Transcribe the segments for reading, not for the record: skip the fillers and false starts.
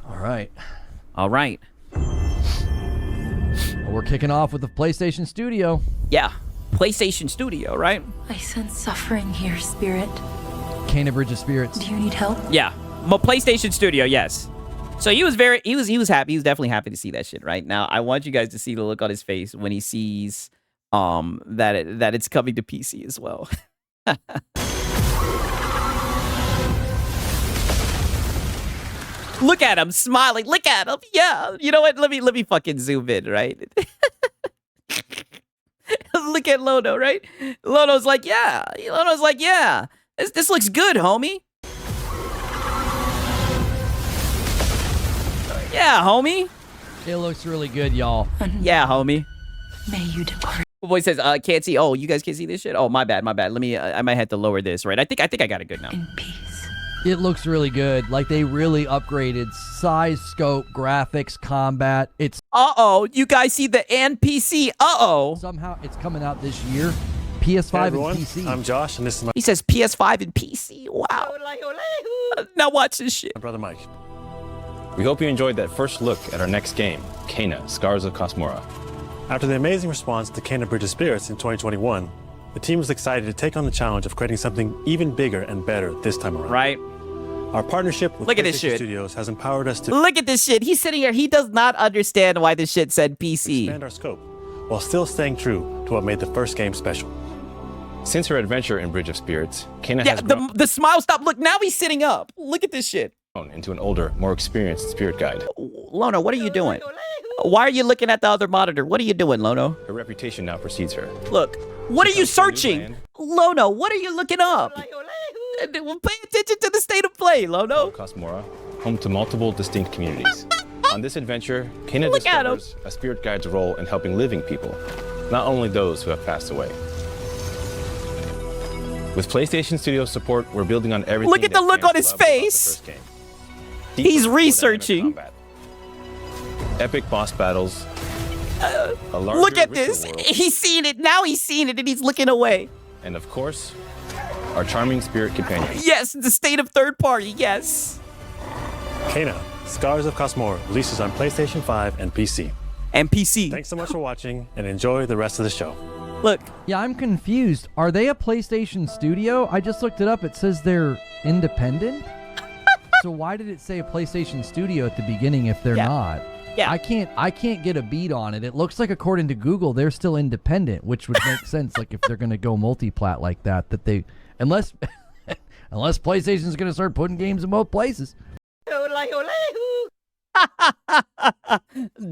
All right. All right. Well, we're kicking off with the PlayStation Studio. Yeah. PlayStation Studio, right? I sense suffering here, Spirit. Kena Bridge of Spirits. Do you need help? Yeah. PlayStation Studio, yes. So he was happy. He was definitely happy to see that shit, right? Now, I want you guys to see the look on his face when he sees that it's coming to PC as well. Look at him smiling. Look at him. Yeah. You know what? Let me fucking zoom in, right? Look at Lono, right? Lono's like, yeah. Lono's like, yeah. This looks good, homie. Yeah, homie. It looks really good, y'all. Yeah, homie. May you depart. Boy says, can't see. Oh, you guys can't see this shit? Oh, my bad. Let me, I might have to lower this, right? I think I got it good now. In peace. It looks really good. Like, they really upgraded size, scope, graphics, combat. It's Uh-oh. You guys see the NPC? Uh-oh. somehow it's coming out this year. PS5 Hey everyone, and PC. I'm Josh, and this is my He says PS5 and PC. Wow. Now watch this shit. brother Mike. We hope you enjoyed that first look at our next game, Kena, Scars of Cosmora. After the amazing response to Kena Bridge of Spirits in 2021, the team was excited to take on the challenge of creating something even bigger and better this time around. Right? Our partnership with Look at this PlayStation shit. Studios has empowered us to Look at this shit. He's sitting here. He does not understand why this shit said PC. expand our scope while still staying true to what made the first game special. Since her adventure in Bridge of Spirits, Kena Yeah, has grown the smile stop. Look, now he's sitting up. Look at this shit. into an older, more experienced spirit guide. Lono, what are you doing? Why are you looking at the other monitor? What are you doing, Lono? Her reputation now precedes her. Look, what are you She's come to a new searching? land. Lono, what are you looking up? Well, pay attention to the state of play, Lono. Cosmora, home to multiple distinct communities. On this adventure, Kena Look at him. discovers a spirit guide's role in helping living people, not only those who have passed away. With PlayStation Studios support, we're building on everything. Look at the that look fans on his loved about the face. first game. He's Deeper, more dynamic researching. combat, epic boss battles. A larger, Look at richer this. world, He's seen it. Now he's seen it and he's looking away. and of course, our charming spirit companion. Yes, the state of third party. Yes. Kena, Scars of Cosmora releases on PlayStation 5 and PC. And PC. Thanks so much for watching, and enjoy the rest of the show. Look, Yeah, I'm confused. Are they a PlayStation Studio? I just looked it up. It says they're independent. So why did it say a PlayStation Studio at the beginning if they're Yeah. not? Yeah. I can't get a beat on it. It looks like according to Google they're still independent, which would make sense like if they're going to go multi-plat like that they unless PlayStation's going to start putting games in both places.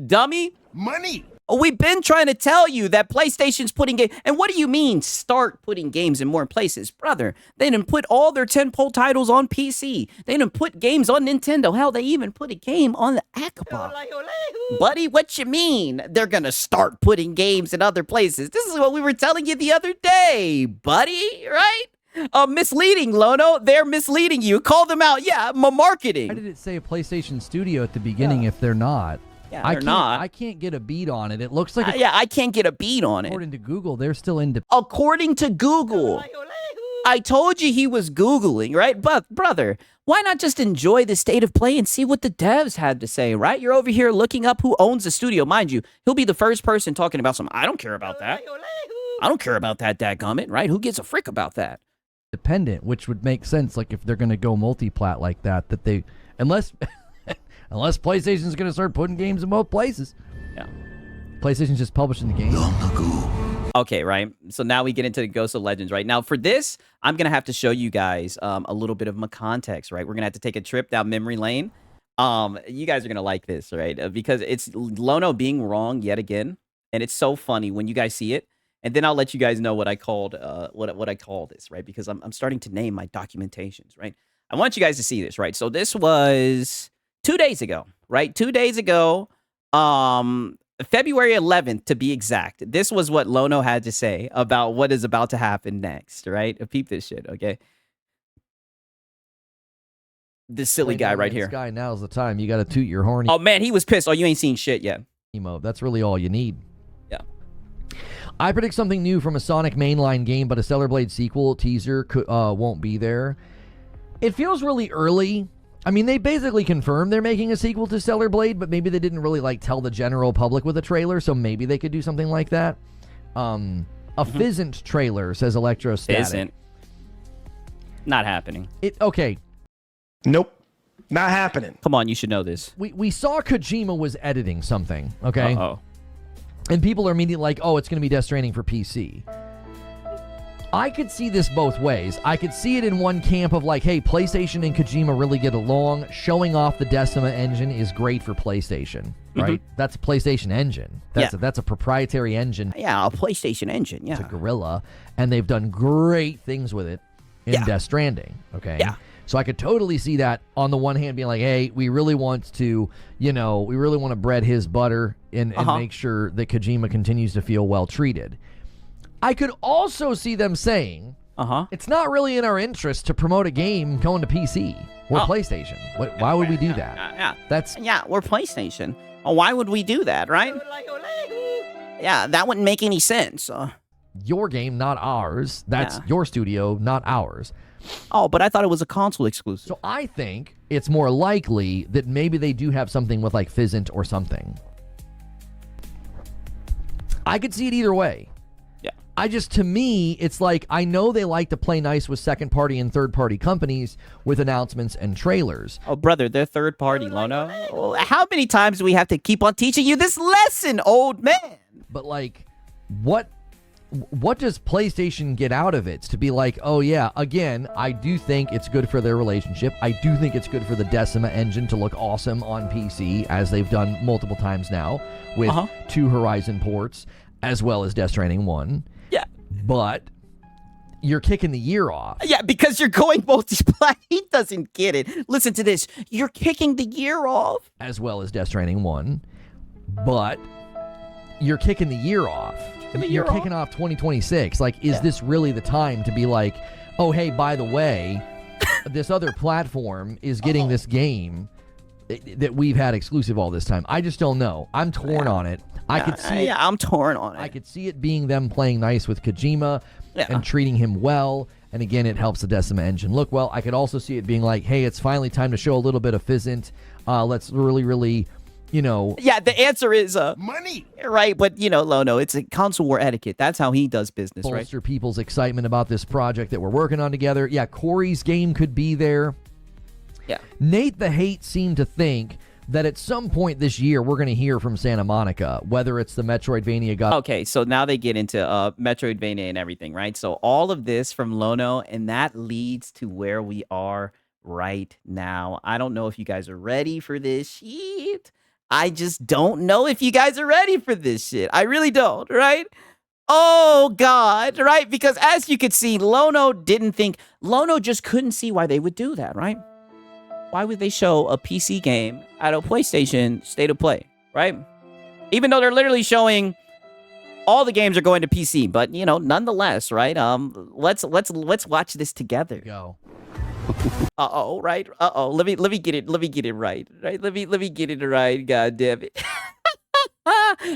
dummy. Money. We've been trying to tell you that PlayStation's putting game. And what do you mean start putting games in more places? Brother, they didn't put all their tentpole titles on PC. They didn't put games on Nintendo. Hell, they even put a game on the Xbox. Buddy, what you mean? They're going to start putting games in other places. This is what we were telling you the other day, buddy, right? Misleading, Lono. They're misleading you. Call them out. Yeah, marketing. Why did it say a PlayStation Studio at the beginning if they're not? Yeah, I they're not. I can't get a beat on it. It looks like Yeah, I can't get a beat on it. according to Google they're still independent. According to Google. I told you he was Googling, right? But, brother, why not just enjoy the state of play and see what the devs had to say, right? You're over here looking up who owns the studio. Mind you, he'll be the first person talking about something. I don't care about that. I don't care about that, dadgummit, right? Who gives a frick about that? Independent, which would make sense like if they're going to go multi-plat like that they unless PlayStation's going to start putting games in both places. Yeah. PlayStation's just publishing the game. Okay, right? So now we get into the Ghost of Legends, right? Now, for this, I'm going to have to show you guys a little bit of my context, right? We're going to have to take a trip down memory lane. You guys are going to like this, right? Because it's Lono being wrong yet again. And it's so funny when you guys see it. And then I'll let you guys know what I called what I call this, right? Because I'm starting to name my documentations, right? I want you guys to see this, right? So this was 2 days ago, right? 2 days ago, February 11th to be exact. This was what Lono had to say about what is about to happen next, right? Peep this shit, okay? This silly guy right here. This guy, now's the time. You got to toot your horny Oh man, he was pissed. Oh, you ain't seen shit yet. emo. That's really all you need. Yeah. I predict something new from a Sonic mainline game, but a Stellar Blade sequel teaser won't be there. It feels really early. I mean, they basically confirmed they're making a sequel to Stellar Blade, but maybe they didn't really like tell the general public with a trailer, so maybe they could do something like that. A Fizzant trailer, says Electrostatic. Isn't. Not happening. Okay. Nope. Not happening. Come on, you should know this. We saw Kojima was editing something, okay? Uh-oh. And people are immediately like, oh, it's going to be Death Stranding for PC. I could see this both ways. I could see it in one camp of like, hey, PlayStation and Kojima really get along. Showing off the Decima engine is great for PlayStation, right? That's a PlayStation engine. That's a proprietary engine. Yeah, a PlayStation engine, yeah. To Guerrilla, and they've done great things with it in Death Stranding, okay? Yeah. So I could totally see that on the one hand being like, hey, we really want to, bread his butter and make sure that Kojima continues to feel well treated. I could also see them saying, it's not really in our interest to promote a game going to PC or PlayStation. Why would we do that? We're PlayStation. Why would we do that, right? Yeah, that wouldn't make any sense. Your game, not ours. That's your studio, not ours. Oh, but I thought it was a console exclusive. So I think it's more likely that maybe they do have something with like Fizzant or something. I could see it either way. To me, it's like, I know they like to play nice with second-party and third-party companies with announcements and trailers. Oh, brother, they're third-party, Lono. How many times do we have to keep on teaching you this lesson, old man? But, like, what does PlayStation get out of it? To be like, oh, yeah, again, I do think it's good for their relationship. I do think it's good for the Decima engine to look awesome on PC, as they've done multiple times now with 2 Horizon ports, as well as Death Stranding 1. Yeah. But you're kicking the year off. Yeah, because you're going multiplayer. He doesn't get it. Listen to this. You're kicking the year off. As well as Death Stranding 1. But you're kicking the year off. You're kicking off 2026. Like, is this really the time to be like, oh, hey, by the way, this other platform is getting this game that we've had exclusive all this time? I just don't know. I'm torn on it. I could see I'm torn on it. I could see it being them playing nice with Kojima and treating him well. And again, it helps the Decima engine look well. I could also see it being like, hey, it's finally time to show a little bit of Fizzant. Let's really, Yeah, the answer is money. Right, but Lono, it's a console war etiquette. That's how he does business, right? Bolster people's excitement about this project that we're working on together. Yeah, Corey's game could be there. Yeah. Nate the Hate seemed to think that at some point this year we're going to hear from Santa Monica, whether it's the Metroidvania god. Okay, so now they get into Metroidvania and everything, right? So all of this from Lono, and that leads to where we are right now. I don't know if you guys are ready for this shit. I just don't know if you guys are ready for this shit. I really don't, right? Oh, God, right? Because as you could see, Lono just couldn't see why they would do that, right? Why would they show a PC game at a PlayStation State of Play, right? Even though they're literally showing all the games are going to PC, but nonetheless, right? Let's watch this together. Go. Uh-oh, right? Uh-oh. Let me get it right. Right? Let me get it right. God damn it.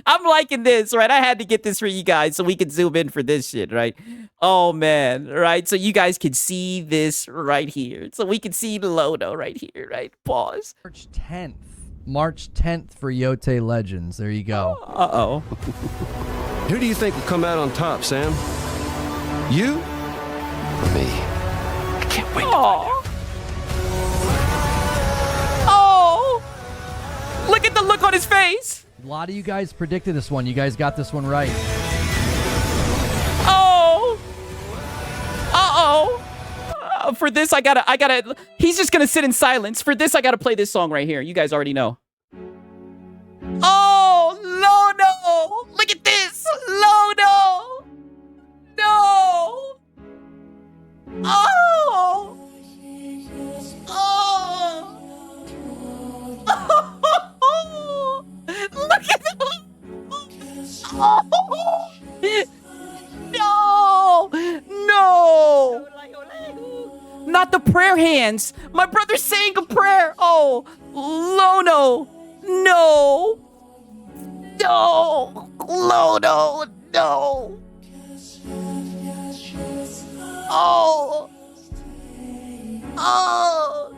I'm liking this, right? I had to get this for you guys so we could zoom in for this shit, right? Oh, man, right? So you guys can see this right here. So we can see the Lono right here, right? Pause. March 10th for Yote Legends. There you go. Uh-oh. Who do you think will come out on top, Sam? You? Or me? I can't wait to find out. Oh! Look at the look on his face! A lot of you guys predicted this one. You guys got this one right. Oh! Uh-oh! For this, I gotta... He's just gonna sit in silence. For this, I gotta play this song right here. You guys already know. Oh, Lono! Look at this! Lono! No! Oh! Oh! Look at that! Oh! No! No! Not the prayer hands! My brother's saying a prayer! Oh! Lono! No! No! Lono! No! Oh! Oh!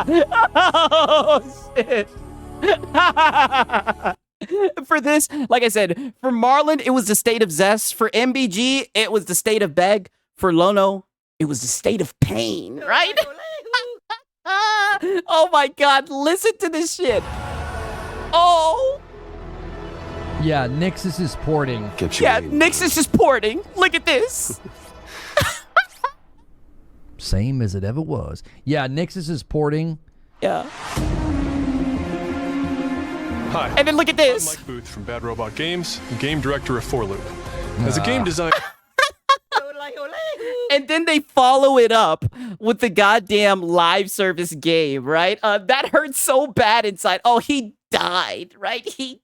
Oh, shit. For this, like I said, for Marlon, it was the state of zest. For MBG, it was the state of beg. For Lono, it was the state of pain, right? Oh my God, listen to this shit. Oh. Yeah, Nixus is porting. Yeah, Nixus is porting. Look at this. Same as it ever was. Yeah, Nixus is porting. Yeah. Hi. And then look at I'm this. Mike Booth from Bad Robot Games, game director of 4Loop. As a game designer. And then they follow it up with the goddamn live service game, right? That hurts so bad inside. Oh, he died, right? He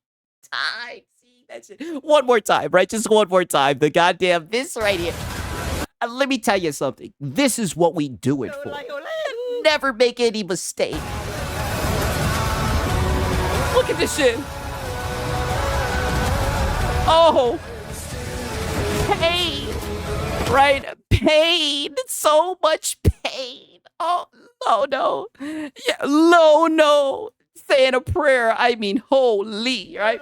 died. See, that's it. One more time, right? Just one more time. The goddamn, this right here. Let me tell you something. This is what we do it for. Never make any mistake. Look at this shit. Oh. Pain. Right? Pain. So much pain. Oh, no. Yeah, no. Saying a prayer, I mean holy, right?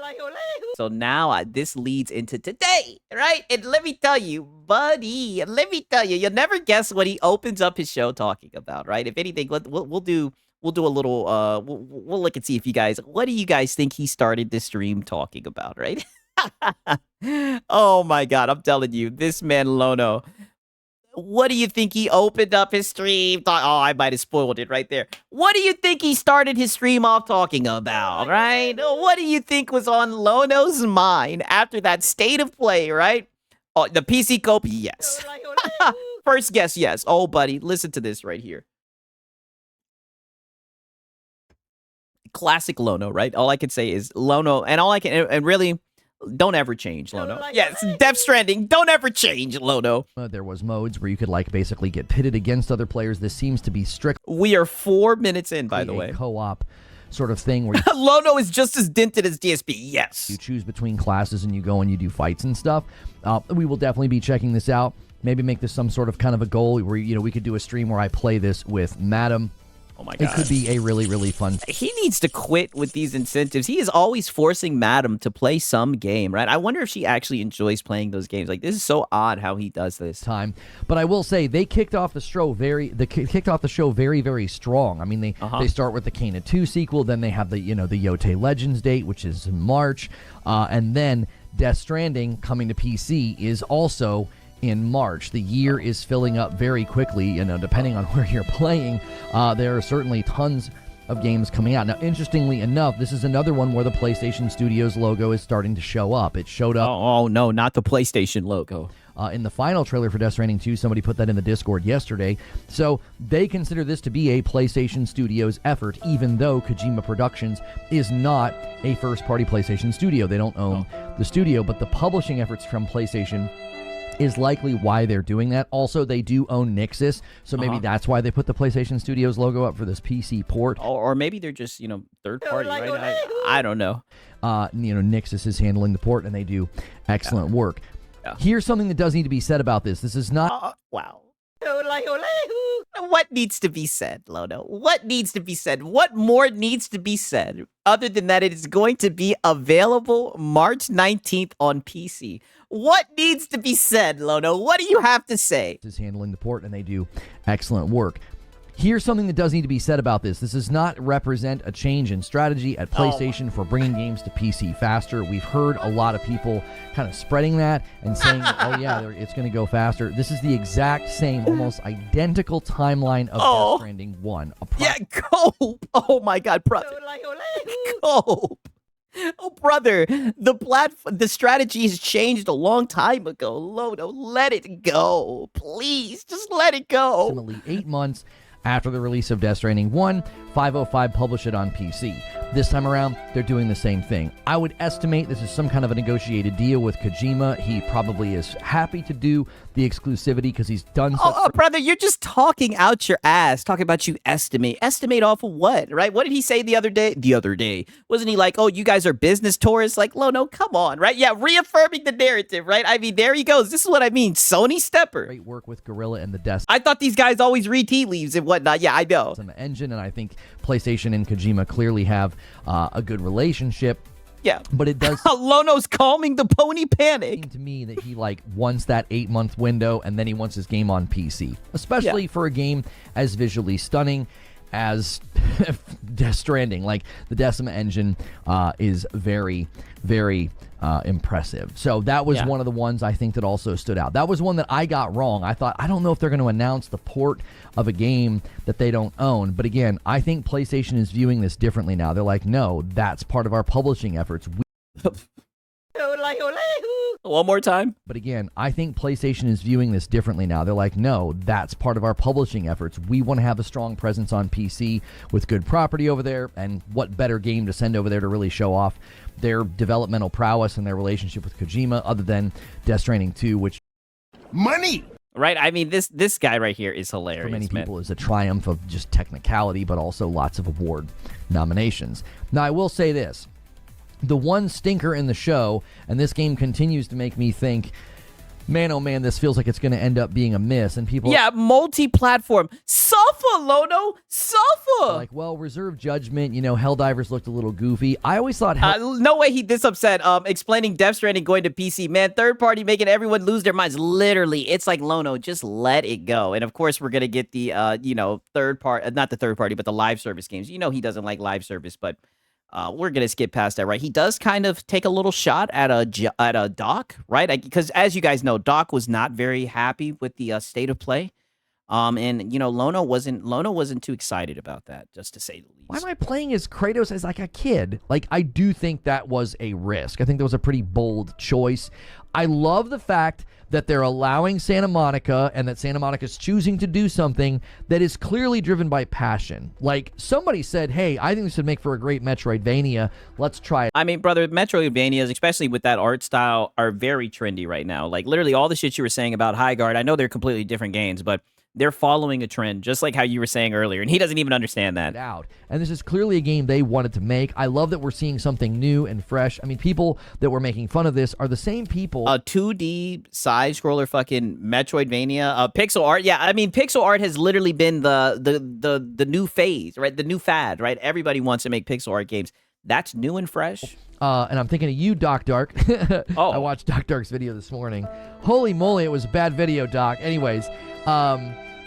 So now this leads into today, right? And let me tell you, buddy, you'll never guess what he opens up his show talking about, right? If anything, we'll do a little, we'll look and see if you guys, what do you guys think he started this stream talking about, right? Oh my God, I'm telling you, this man Lono. What do you think he opened up his stream? Oh, I might have spoiled it right there. What do you think he started his stream off talking about, right? What do you think was on Lono's mind after that state of play, right? Oh, the PC Cope, yes. First guess, yes. Oh, buddy, listen to this right here. Classic Lono, right? All I can say is Lono, and really, don't ever change, Lono. Yes, Death Stranding, don't ever change, Lono. There was modes where you could basically get pitted against other players. This seems to be strict. We are 4 minutes in, by the way. Co-op sort of thing where Lono is just as dented as DSP, yes. you choose between classes and you go and you do fights and stuff. We will definitely be checking this out. Maybe make this some sort of kind of a goal where, we could do a stream where I play this with Madam. Oh my God. It could be a really, really fun. He needs to quit with these incentives. He is always forcing Madam to play some game, right? I wonder if she actually enjoys playing those games. Like, this is so odd how he does this. Time. But I will say they kicked off the show very, very strong. I mean, they start with the Kena 2 sequel, then they have the Yote Legends date, which is in March, and then Death Stranding coming to PC is also in March. The year is filling up very quickly, depending on where you're playing. There are certainly tons of games coming out. Now, interestingly enough, this is another one where the PlayStation Studios logo is starting to show up. It showed up. Oh no, not the PlayStation logo. In the final trailer for Death Stranding 2, somebody put that in the Discord yesterday. So they consider this to be a PlayStation Studios effort, even though Kojima Productions is not a first-party PlayStation studio. They don't own the studio, but the publishing efforts from PlayStation is likely why they're doing that. Also, they do own Nixus, so maybe that's why they put the PlayStation Studios logo up for this PC port. Or maybe they're just, third party, right? I don't know. Nixus is handling the port, and they do excellent work. Yeah. Here's something that does need to be said about this. This is not... Wow. What needs to be said, Lono? What needs to be said? What more needs to be said other than that it is going to be available March 19th on PC? What needs to be said, Lono? What do you have to say? Is handling the port, and they do excellent work. Here's something that does need to be said about this. This does not represent a change in strategy at PlayStation for bringing games to PC faster. We've heard a lot of people kind of spreading that and saying, oh yeah, it's going to go faster. This is the exact same, almost identical timeline of Death Stranding 1. Cope! Oh my God, brother. Cope! Oh, brother, the strategy has changed a long time ago. Lono, let it go. Please, just let it go. Approximately 8 months after the release of Death Stranding 1, 505 published it on PC. This time around, they're doing the same thing. I would estimate this is some kind of a negotiated deal with Kojima. He probably is happy to do the exclusivity because he's done such. Oh, brother, you're just talking out your ass, talking about you estimate. Estimate off of what, right? What did he say the other day? The other day. Wasn't he like, oh, you guys are business tourists? Like, Lono, come on, right? Yeah, reaffirming the narrative, right? I mean, there he goes. This is what I mean. Sony stepper. Great work with Gorilla and the desk. I thought these guys always read tea leaves and whatnot. Yeah, I know. Engine, and I think PlayStation and Kojima clearly have a good relationship. Yeah, but it does. Lono's calming the pony panic. Seem to me that he wants that 8-month window, and then he wants his game on PC, especially for a game as visually stunning as Death Stranding. Like, the Decima engine is very, very impressive. So that was one of the ones I think that also stood out. That was one that I got wrong. I thought, I don't know if they're going to announce the port of a game that they don't own. But again, I think PlayStation is viewing this differently now. They're like, no, that's part of our publishing efforts. One more time. But again, I think PlayStation is viewing this differently now. They're like, no, that's part of our publishing efforts. We want to have a strong presence on PC with good property over there, and what better game to send over there to really show off their developmental prowess and their relationship with Kojima other than Death Stranding 2, which... Money! Right? I mean, this guy right here is hilarious, for many people is a triumph of just technicality, but also lots of award nominations. Now, I will say this. The one stinker in the show, and this game continues to make me think, man, oh man, this feels like it's going to end up being a miss. And people, multi-platform. Suffer, Lono, suffer. Like, well, reserve judgment. Helldivers looked a little goofy. I always thought, no way he this upset. Explaining Death Stranding going to PC, man. Third party making everyone lose their minds. Literally, it's like, Lono, just let it go. And of course, we're gonna get the third part, not the third party, but the live service games. He doesn't like live service, but. We're going to skip past that, right? He does kind of take a little shot at a Doc, right? Because as you guys know, Doc was not very happy with the state of play. And Lono wasn't too excited about that, just to say the least. Why am I playing as Kratos as like a kid? Like, I do think that was a risk. I think that was a pretty bold choice. I love the fact that they're allowing Santa Monica and that Santa Monica's choosing to do something that is clearly driven by passion. Like, somebody said, hey, I think this would make for a great Metroidvania. Let's try it. I mean, brother, Metroidvanias, especially with that art style, are very trendy right now. Like, literally all the shit you were saying about High Guard, I know they're completely different games, but they're following a trend, just like how you were saying earlier, and he doesn't even understand that. And this is clearly a game they wanted to make. I love that we're seeing something new and fresh. I mean, people that were making fun of this are the same people. A 2D side-scroller fucking Metroidvania, pixel art. Yeah, I mean, pixel art has literally been the new phase, right? The new fad, right? Everybody wants to make pixel art games. That's new and fresh. And I'm thinking of you, Doc Dark. I watched Doc Dark's video this morning. Holy moly, it was a bad video, Doc. Anyways,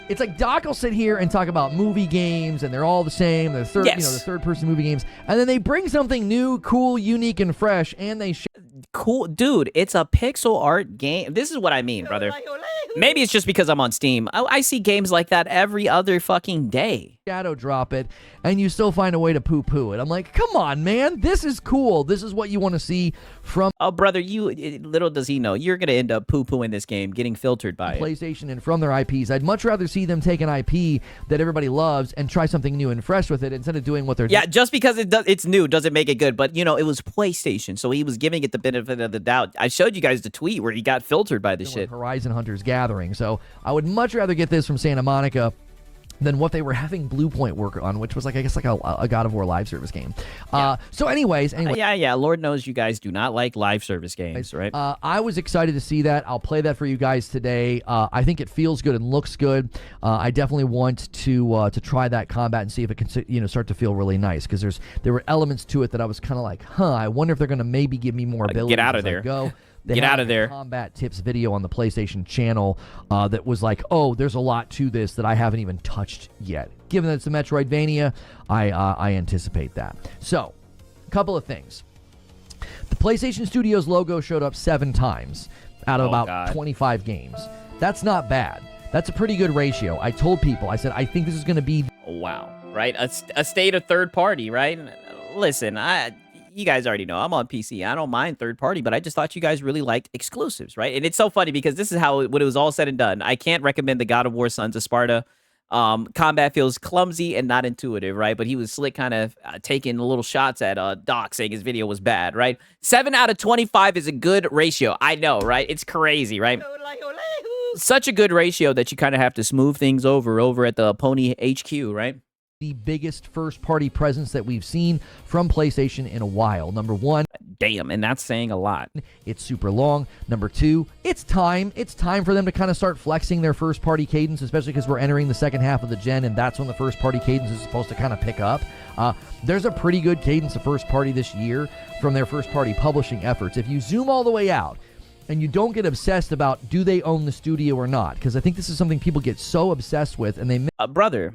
it's like Doc will sit here and talk about movie games, and they're all the same. The third-person movie games, and then they bring something new, cool, unique, and fresh, and they cool, dude. It's a pixel art game. This is what I mean, brother. Maybe it's just because I'm on Steam. I see games like that every other fucking day. Shadow drop it, and you still find a way to poo-poo it. I'm like, come on, man. This is cool. This is what you want to see from... Oh, brother, little does he know, you're going to end up poo-pooing this game, getting filtered by PlayStation and from their IPs. I'd much rather see them take an IP that everybody loves and try something new and fresh with it instead of doing what they're doing. Yeah, just because it's new doesn't make it good. But, it was PlayStation, so he was giving it the benefit of the doubt. I showed you guys the tweet where he got filtered by this shit. Horizon Hunters Gathering. So I would much rather get this from Santa Monica than what they were having Blue Point work on, which was a God of War live service game. So anyways. Yeah. Lord knows you guys do not like live service games, right? I was excited to see that. I'll play that for you guys today. I think it feels good and looks good. I definitely want to try that combat and see if it can start to feel really nice, because there were elements to it that I was kind of like, I wonder if they're going to maybe give me more ability. Get out of there. Get out of there. Combat tips video on the PlayStation channel that was like, oh, there's a lot to this that I haven't even touched yet. Given that it's a Metroidvania, I anticipate that. So, a couple of things. The PlayStation Studios logo showed up 7 times out of about 25 games. That's not bad. That's a pretty good ratio. I told people, I said, I think this is going to be... Wow, right? A state of third party, right? Listen, you guys already know I'm on PC. I don't mind third party, but I just thought you guys really liked exclusives, right? And it's so funny because this is how when it was all said and done. I can't recommend the God of War Sons of Sparta Combat feels clumsy and not intuitive, right? But he was slick, kind of taking little shots at Doc, saying his video was bad, right? 7 out of 25 is a good ratio. I know, right? It's crazy, right? Such a good ratio that you kind of have to smooth things over at the Pony HQ, right? The biggest first-party presence that we've seen from PlayStation in a while. Number one, damn, and that's saying a lot. It's super long. Number two, it's time. It's time for them to kind of start flexing their first-party cadence, especially because we're entering the second half of the gen, and that's when the first-party cadence is supposed to kind of pick up. There's a pretty good cadence of first-party this year from their first-party publishing efforts. If you zoom all the way out, and you don't get obsessed about do they own the studio or not, because I think this is something people get so obsessed with, and they brother.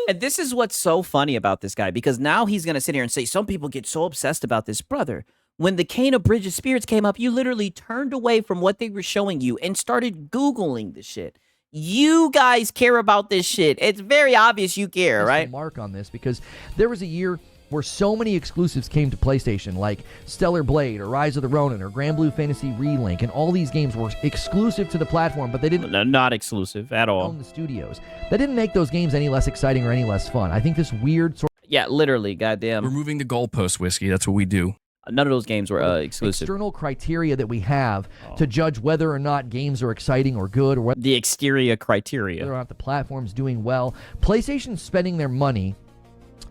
And this is what's so funny about this guy, because now he's going to sit here and say, some people get so obsessed about this. Brother, when the Kena Bridge of Spirits came up, you literally turned away from what they were showing you and started Googling the shit. You guys care about this shit. It's very obvious you care, right? Mark on this, because there was a year where so many exclusives came to PlayStation, like Stellar Blade or Rise of the Ronin or Grand Blue Fantasy Relink, and all these games were exclusive to the platform, but they didn't not exclusive at all own the studios. That didn't make those games any less exciting or any less fun. I think this weird sort yeah, literally, goddamn. We're moving the goalpost, Whiskey. That's what we do. None of those games were exclusive. external criteria that we have to judge whether or not games are exciting or good, or whether the exterior criteria. or not the platform's doing well. PlayStation's spending their money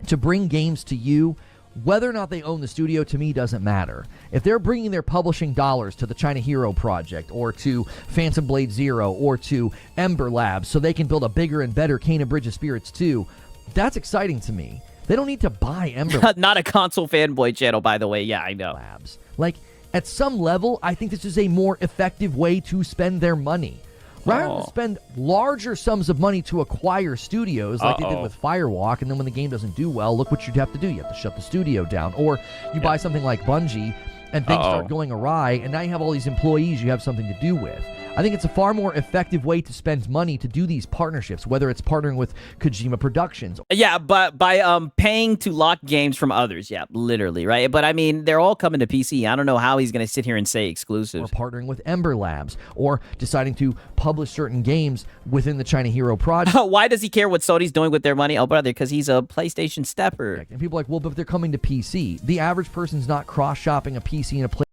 to bring games to you. Whether or not they own the studio, to me, doesn't matter. If they're bringing their publishing dollars to the China Hero Project or to Phantom Blade Zero or to Ember Labs so they can build a bigger and better Kena Bridge of Spirits 2, that's exciting to me. They don't need to buy Ember Not a console fanboy channel, by the way. Yeah, I know. Labs. Like, at some level, I think this is a more effective way to spend their money. Rather than spend larger sums of money to acquire studios like they did with Firewalk, and then when the game doesn't do well, look what you'd have to do. You have to shut the studio down. Or you buy something like Bungie, and things start going awry, and now you have all these employees you have something to do with. I think it's a far more effective way to spend money to do these partnerships, whether it's partnering with Kojima Productions. Yeah, but by paying to lock games from others. Yeah, literally, right? But I mean, they're all coming to PC. I don't know how he's going to sit here and say exclusive. Or partnering with Ember Labs, or deciding to publish certain games within the China Hero Project. Why does he care what Sony's doing with their money? Oh, brother, because he's a PlayStation stepper. And people are like, well, but if they're coming to PC, the average person's not cross-shopping a PC and a PlayStation.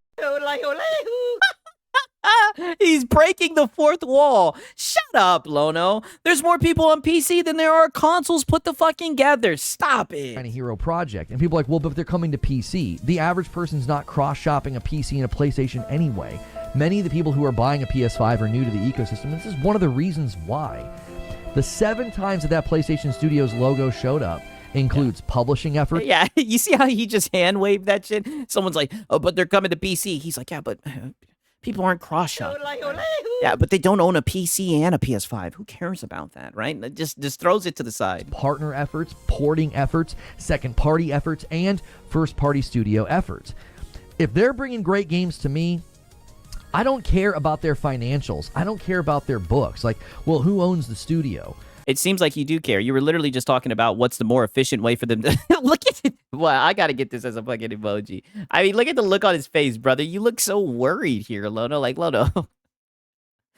He's breaking the fourth wall. Shut up, Lono. There's more people on PC than there are consoles put the fucking together. Stop it. China Hero Project. And people are like, well, but if they're coming to PC, the average person's not cross-shopping a PC and a PlayStation anyway. Many of the people who are buying a PS5 are new to the ecosystem. And this is one of the reasons why. The 7 times that PlayStation Studios logo showed up includes publishing effort. Yeah, you see how he just hand-waved that shit? Someone's like, oh, but they're coming to PC. He's like, yeah, but people aren't cross-shopping. Yeah, but they don't own a PC and a PS5. Who cares about that, right? It just throws it to the side. Partner efforts, porting efforts, second-party efforts, and first-party studio efforts. If they're bringing great games to me, I don't care about their financials. I don't care about their books. Like, well, who owns the studio? It seems like you do care. You were literally just talking about what's the more efficient way for them to... Look at it. Well, I got to get this as a fucking emoji. I mean, look at the look on his face, brother. You look so worried here, Lono. Like, Lono...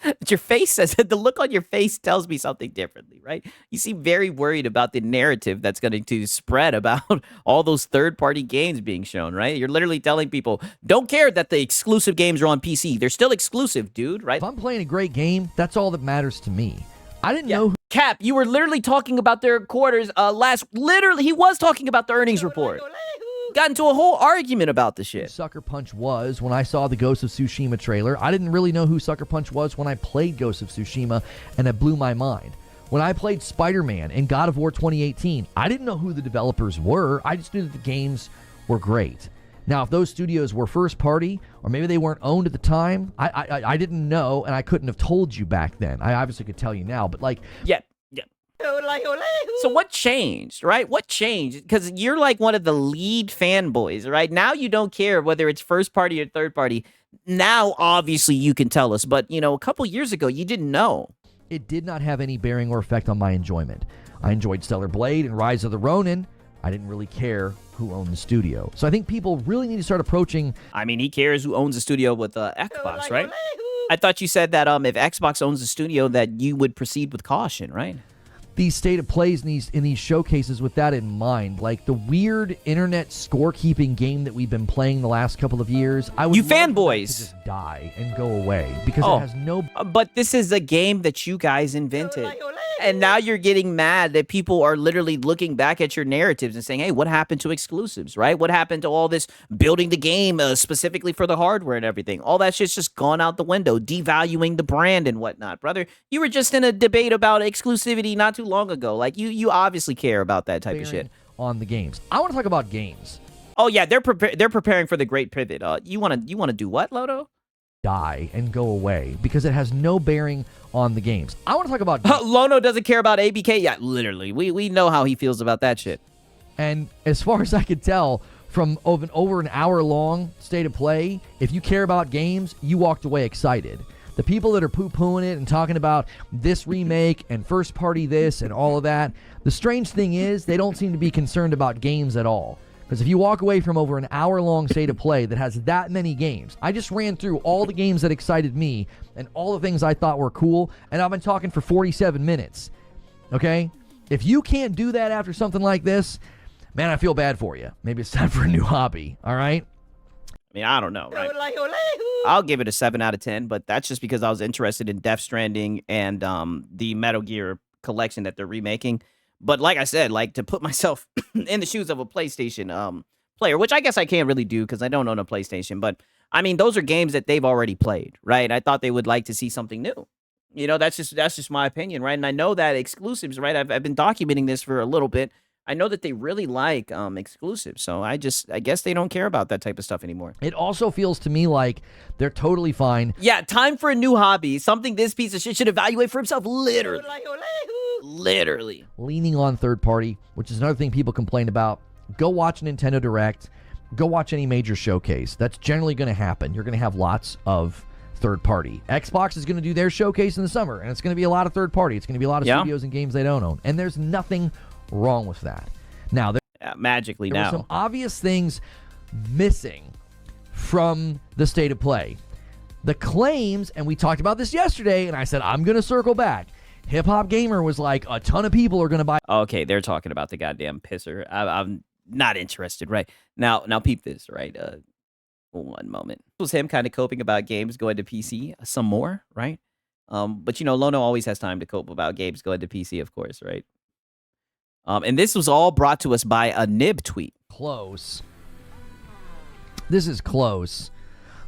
But your face says the look on your face tells me something differently, right? You seem very worried about the narrative that's going to spread about all those third-party games being shown, right? You're literally telling people, don't care that the exclusive games are on PC. They're still exclusive, dude, right? If I'm playing a great game, that's all that matters to me. I didn't know... Cap, you were literally talking about their quarters literally, he was talking about the earnings report. Got into a whole argument about the shit. Sucker Punch was when I saw the Ghost of Tsushima trailer. I didn't really know who Sucker Punch was when I played Ghost of Tsushima, and it blew my mind. When I played Spider-Man and God of War 2018, I didn't know who the developers were. I just knew that the games were great. Now, if those studios were first party, or maybe they weren't owned at the time, I didn't know, and I couldn't have told you back then. I obviously could tell you now, but like... Yeah. So what changed, right? What changed? Because you're like one of the lead fanboys, right? Now you don't care whether it's first party or third party. Now, obviously, you can tell us. But, you know, a couple years ago, you didn't know. It did not have any bearing or effect on my enjoyment. I enjoyed Stellar Blade and Rise of the Ronin. I didn't really care who owned the studio. So I think people really need to start approaching... I mean, he cares who owns the studio with Xbox, right? I thought you said that if Xbox owns the studio, that you would proceed with caution, right? These state of plays in these showcases with that in mind, like the weird internet scorekeeping game that we've been playing the last couple of years. I would You love for that to fanboys. just die and go away because Oh. it has no. But this is a game that you guys invented. And now you're getting mad that people are literally looking back at your narratives and saying, hey, what happened to exclusives, right? What happened to all this building the game specifically for the hardware and everything? All that shit's just gone out the window, devaluing the brand and whatnot. Brother, you were just in a debate about exclusivity not too long ago. Like, you obviously care about that type of shit. On the games. I want to talk about games. Oh, yeah, they're preparing for the great pivot. You want to do what, Lodo? Die and go away because it has no bearing on the games. I want to talk about Lono doesn't care about ABK? Yeah, literally. We know how he feels about that shit. And as far as I could tell from over an hour long state of play, if you care about games, you walked away excited. The people that are poo-pooing it and talking about this remake and first party this and all of that, the strange thing is they don't seem to be concerned about games at all. Because if you walk away from over an hour-long state of play that has that many games, I just ran through all the games that excited me and all the things I thought were cool, and I've been talking for 47 minutes. Okay? If you can't do that after something like this, man, I feel bad for you. Maybe it's time for a new hobby, all right? I mean, I don't know, right? I'll give it a 7 out of 10, but that's just because I was interested in Death Stranding and the Metal Gear collection that they're remaking. But like I said, like to put myself in the shoes of a PlayStation player, which I guess I can't really do because I don't own a PlayStation. But I mean, those are games that they've already played, right? I thought they would like to see something new. You know, that's just my opinion, right? And I know that exclusives, right? I've been documenting this for a little bit. I know that they really like exclusives, so I guess they don't care about that type of stuff anymore. It also feels to me like they're totally fine. Yeah, time for a new hobby. Something this piece of shit should evaluate for himself. Literally. Leaning on third party, which is another thing people complain about. Go watch Nintendo Direct. Go watch any major showcase. That's generally going to happen. You're going to have lots of third party. Xbox is going to do their showcase in the summer, and it's going to be a lot of third party. It's going to be a lot of studios and games they don't own. And there's nothing wrong with that. Now, there magically were some obvious things missing from the state of play. The claims, and we talked about this yesterday, and I said, I'm going to circle back. Hip Hop Gamer was like, a ton of people are going to buy. Okay, they're talking about the goddamn pisser. I'm not interested, right? Now peep this, right? One moment. It was him kind of coping about games going to PC some more, right? But, you know, Lono always has time to cope about games going to PC, of course, right? And this was all brought to us by a Nib tweet. Close. This is close.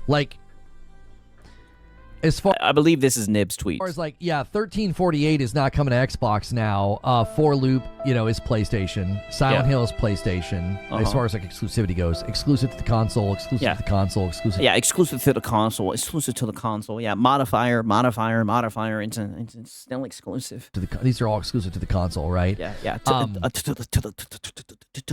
Like, as far I believe this is Nib's tweet. as like, yeah, 1348 is not coming to Xbox now. For Loop, you know, is PlayStation. Silent Hill is PlayStation. As far as like exclusivity goes, exclusive to the console, exclusive to the console, exclusive. Yeah, exclusive to the console, exclusive to the console. Yeah, modifier. It's still exclusive To the, these are all exclusive to the console, right? Yeah. To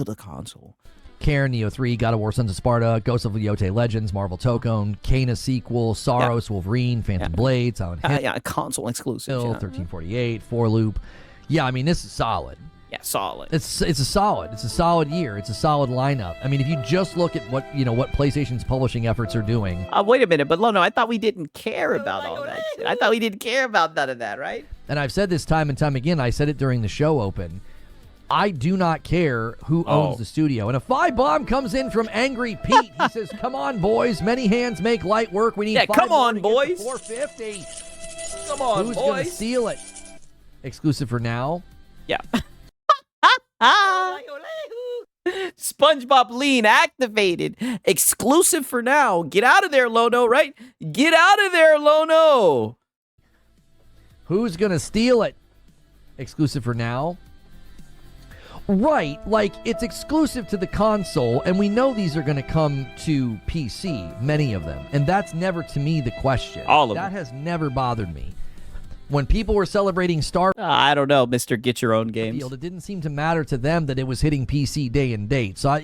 the console. Karen, Neo 3, God of War, Sons of Sparta, Ghost of Leote Legends, Marvel Tokone, Kena sequel, Saros, Wolverine, Phantom Blade, Silent Hill. Yeah, console exclusive. 1348, For Loop. Yeah, I mean, this is solid. Yeah, solid. It's a solid year. It's a solid lineup. I mean, if you just look at what PlayStation's publishing efforts are doing. Wait a minute, but Lono, I thought we didn't care about all that shit. I thought we didn't care about none of that, right? And I've said this time and time again. I said it during the show open. I do not care who owns the studio. And a 5-bomb comes in from Angry Pete. He says, come on, boys. Many hands make light work. We need 5 come more on, to get boys. to 450. Come on, Who's boys. going to steal it? Exclusive for now. Yeah. SpongeBob Lean activated. Exclusive for now. Get out of there, Lono, right? Get out of there, Lono. Who's going to steal it? Exclusive for now. Right, like it's exclusive to the console, and we know these are going to come to PC, many of them. And that's never, to me, the question. All of that them. has never bothered me. When people were celebrating Starfield, I don't know, Mr. Get Your Own Games. it didn't seem to matter to them that it was hitting PC day and date. So,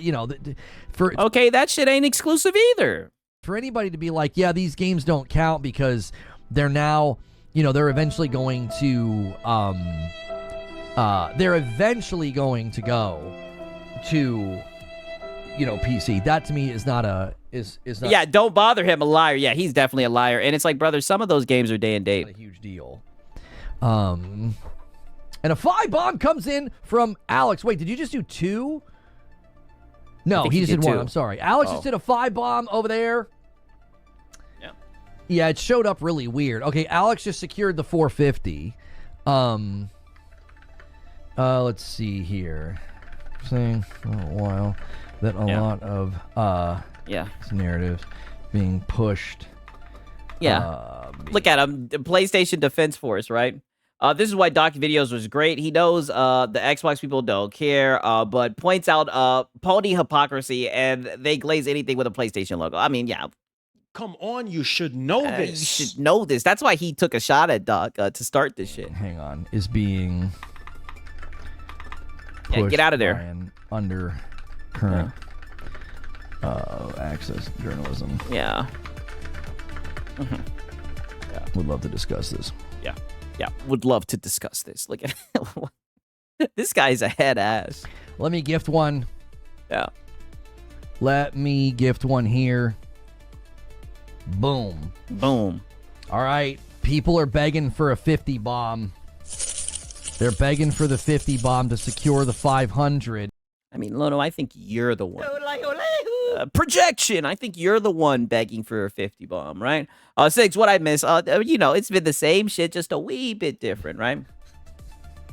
Okay, that shit ain't exclusive either. For anybody to be like, yeah, these games don't count because they're now, they're eventually going to, go to, PC. That to me is not is not Yeah, don't bother him, a liar. Yeah, he's definitely a liar. And it's like, brother, some of those games are day and date. a huge deal. And a 5 bomb comes in from Alex. Wait, did you just do 2? No, think he he just did did 1. 2. I'm sorry. Alex just did a 5 bomb over there. Yeah. Yeah, it showed up really weird. Okay, Alex just secured the 450. Let's see here. Saying for a while that a lot of narratives being pushed. Yeah. Look at him, the PlayStation Defense Force, right? This is why Doc Videos was great. He knows the Xbox people don't care, but points out pony hypocrisy, and they glaze anything with a PlayStation logo. I mean, yeah. Come on, you should know this. You should know this. That's why he took a shot at Doc to start this shit. Hang on. Is being Yeah, pushed get out of by there. an undercurrent access journalism. Yeah. Would love to discuss this. Yeah. Would love to discuss this. Look at this guy's a head ass. Let me gift one. Yeah. Let me gift one here. Boom. Boom. All right. People are begging for a 50 bomb. They're begging for the 50 bomb to secure the 500. I mean, Lono, I think you're the one. Projection. I think you're the one begging for a 50 bomb, right? Six, what I miss, it's been the same shit, just a wee bit different, right?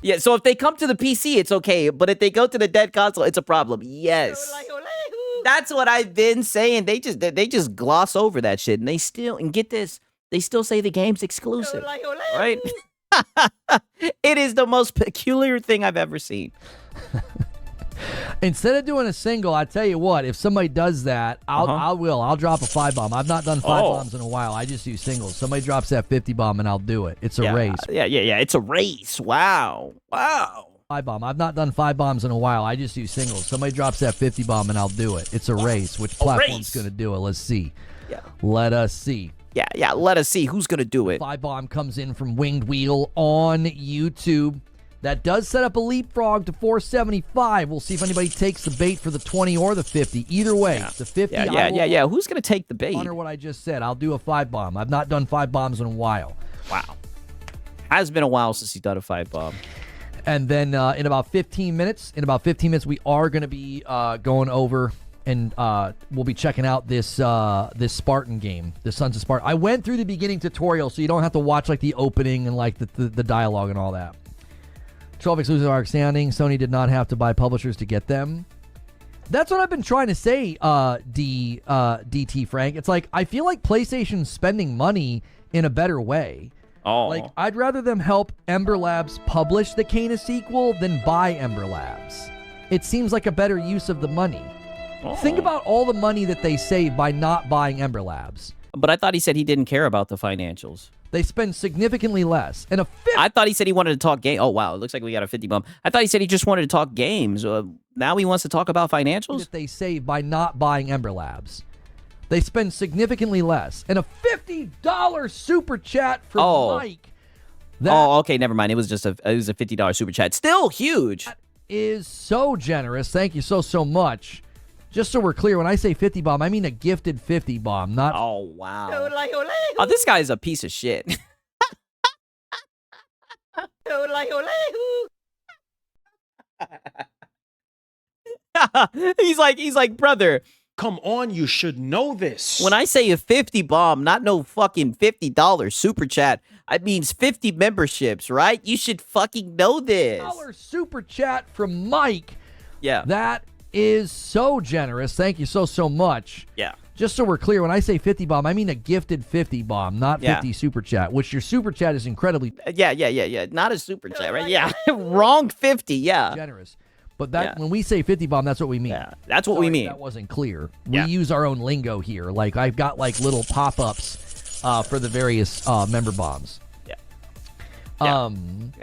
Yeah, so if they come to the PC, it's okay. But if they go to the dead console, it's a problem. Yes. That's what I've been saying. They just gloss over that shit. And and get this, they still say the game's exclusive, right? It is the most peculiar thing I've ever seen. Instead of doing a single, I tell you what, if somebody does that, I'll drop a 5 bomb. I've not done 5 bombs in a while. I just do singles. Somebody drops that 50 bomb and I'll do it. It's a race. Yeah. It's a race. Wow. 5 bomb. I've not done 5 bombs in a while. I just do singles. Somebody drops that 50 bomb and I'll do it. It's a race. Which platform's going to do it? Let's see. Yeah. Let us see. Yeah. Let us see who's going to do it. 5 bomb comes in from Winged Wheel on YouTube. That does set up a leapfrog to 475. We'll see if anybody takes the bait for the 20 or the 50. Either way, the 50. Yeah. Who's going to take the bait? Honor what I just said. I'll do a 5 bomb. I've not done 5 bombs in a while. Wow. Has been a while since he's done a 5 bomb. And then in about 15 minutes, we are going to be going over and we'll be checking out this Spartan game, the Sons of Sparta. I went through the beginning tutorial, so you don't have to watch like the opening and like the dialogue and all that. 12 exclusives are outstanding. Sony did not have to buy publishers to get them. That's what I've been trying to say, DT Frank. It's like, I feel like PlayStation's spending money in a better way. Oh. Like, I'd rather them help Ember Labs publish the Kena sequel than buy Ember Labs. It seems like a better use of the money. Think about all the money that they save by not buying Ember Labs. But I thought he said he didn't care about the financials. They spend significantly less. And I thought he said he wanted to talk game. Oh, wow. It looks like we got a 50 bump. I thought he said he just wanted to talk games. Now he wants to talk about financials? That they save by not buying Ember Labs. They spend significantly less. And a $50 super chat from Mike. Okay. Never mind. It was a $50 super chat. Still huge. That is so generous. Thank you so much. Just so we're clear, when I say 50 bomb, I mean a gifted 50 bomb, not... Oh, wow. Oh, this guy is a piece of shit. He's like, brother. Come on, you should know this. When I say a 50 bomb, not no fucking $50 super chat, it means 50 memberships, right? You should fucking know this. $50 super chat from Mike. Yeah. That is so generous. Thank you so much. Yeah. Just so we're clear, when I say 50 bomb, I mean a gifted 50 bomb, not 50 super chat, which your super chat is incredibly... Yeah. Not a super chat, right? Yeah. Wrong 50, yeah. Generous. But that when we say 50 bomb, that's what we mean. Yeah, that's what we mean. That wasn't clear. We use our own lingo here. Like, I've got, like, little pop-ups for the various member bombs. Yeah,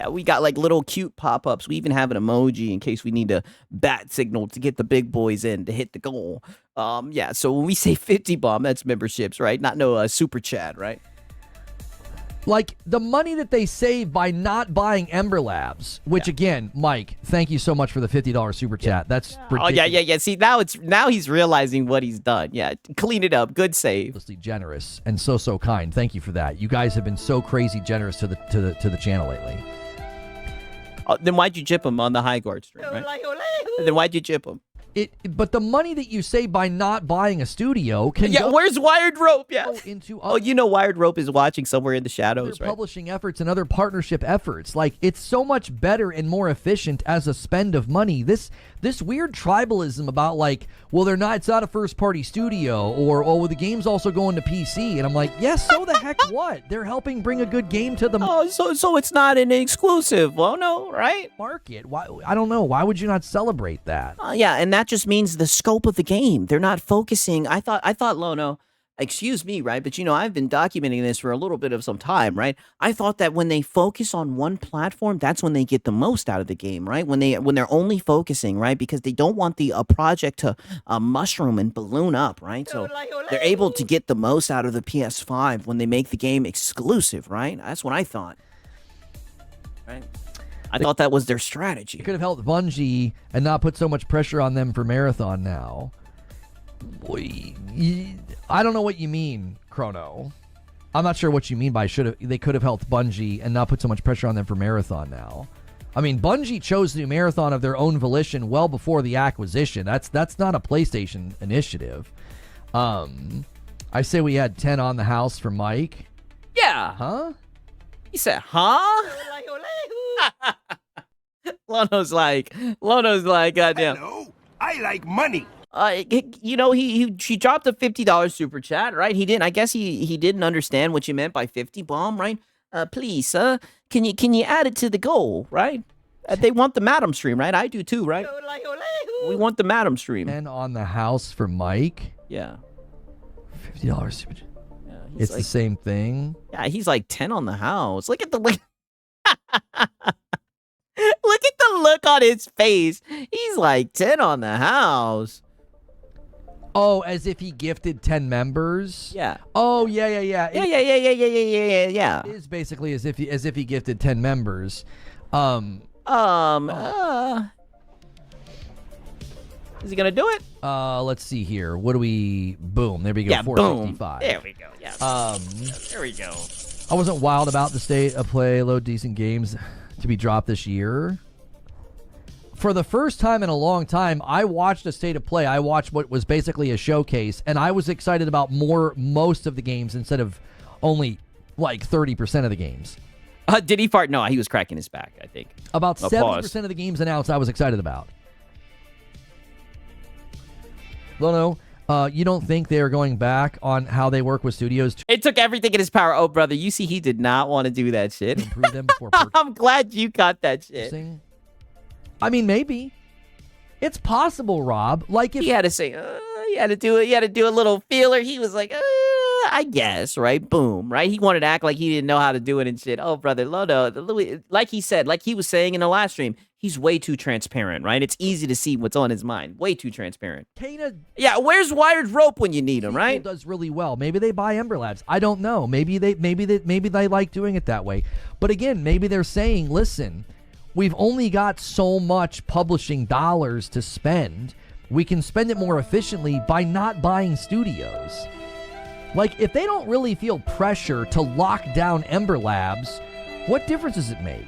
we got like little cute pop-ups. We even have an emoji in case we need a bat signal to get the big boys in to hit the goal. So when we say 50 bomb, that's memberships, right? Not no super chat, right? Like, the money that they save by not buying Ember Labs, which, again, Mike, thank you so much for the $50 super chat. That's ridiculous. Oh, yeah. See, now he's realizing what he's done. Yeah, clean it up. Good save. Ridiculously generous and so kind. Thank you for that. You guys have been so crazy generous to the channel lately. Then why'd you jip him on the high guard stream, right? Then why'd you jip him? But the money that you save by not buying a studio can go where's Wired Rope? Yeah. into Wired Rope is watching somewhere in the shadows, right? Publishing efforts and other partnership efforts. Like, it's so much better and more efficient as a spend of money. This weird tribalism about, like, well, it's not a first party studio, or well, the game's also going to PC, and I'm like, yes, so the heck what? They're helping bring a good game to the so it's not an exclusive. Well, no, right? Market. Why? I don't know. Why would you not celebrate that? Yeah, and that just means the scope of the game. They're not focusing. I thought Lono, excuse me, right? But I've been documenting this for a little bit of some time, right? I thought that when they focus on one platform, that's when they get the most out of the game, right? When they're only focusing, right? Because they don't want the project to mushroom and balloon up, right? So they're able to get the most out of the PS5 when they make the game exclusive, right? That's what I thought. Right? I thought that was their strategy. It could have helped Bungie and not put so much pressure on them for Marathon now. I don't know what you mean, Chrono. I'm not sure what you mean by they could have helped Bungie and not put so much pressure on them for Marathon now. I mean, Bungie chose to do Marathon of their own volition well before the acquisition. That's not a PlayStation initiative. I say we had 10 on the house for Mike. Yeah. Huh? He said, huh? Lono's like, goddamn. Hello, I like money. She dropped a $50 super chat, right? I guess he didn't understand what you meant by 50 bomb, right? Please, sir, can you add it to the goal, right? They want the Madam stream, right? I do too, right? We want the Madam stream. 10 on the house for Mike. Yeah. $50 super chat. Yeah, it's the same thing. Yeah, he's like 10 on the house. Look at the Look at the look on his face. He's like 10 on the house. Oh, as if he gifted 10 members? Yeah. Oh, yeah. Yeah. It is basically as if he gifted 10 members. Is he gonna do it? Let's see here. What do we? Boom. There we go. Yeah, 455. Boom. There we go. Yeah. There we go. I wasn't wild about the state of play. Load decent games to be dropped this year. For the first time in a long time, I watched a state of play. I watched what was basically a showcase, and I was excited about most of the games instead of only like 30% of the games. Did he fart? No, he was cracking his back, I think. About 70% of the games announced I was excited about. Lono, you don't think they're going back on how they work with studios? It took everything in his power. Oh, brother, you see he did not want to do that shit. Improve them before I'm glad you got that shit. I mean, maybe. It's possible, Rob. Like, if he had to say, he had to do a little feeler. He was like, I guess, right? Boom, right? He wanted to act like he didn't know how to do it and shit. Oh, brother, Lono, like he said, like he was saying in the last stream, he's way too transparent, right? It's easy to see what's on his mind. Way too transparent. Yeah, where's Wired Rope when you need him, right? Does really well. Maybe they buy Ember Labs. I don't know. Maybe they like doing it that way. But again, maybe they're saying, listen, we've only got so much publishing dollars to spend. We can spend it more efficiently by not buying studios. Like, if they don't really feel pressure to lock down Ember Labs, what difference does it make?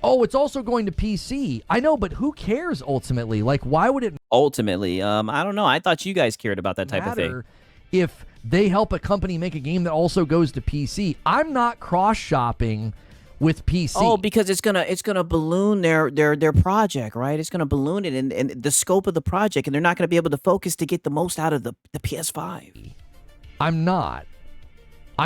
Oh, it's also going to PC. I know, but who cares ultimately? Like, why would it ultimately? I don't know. I thought you guys cared about that type of thing. If they help a company make a game that also goes to PC, I'm not cross-shopping with PC. Oh, because it's gonna balloon their project, right? It's gonna balloon it and the scope of the project, and they're not gonna be able to focus to get the most out of the PS5. I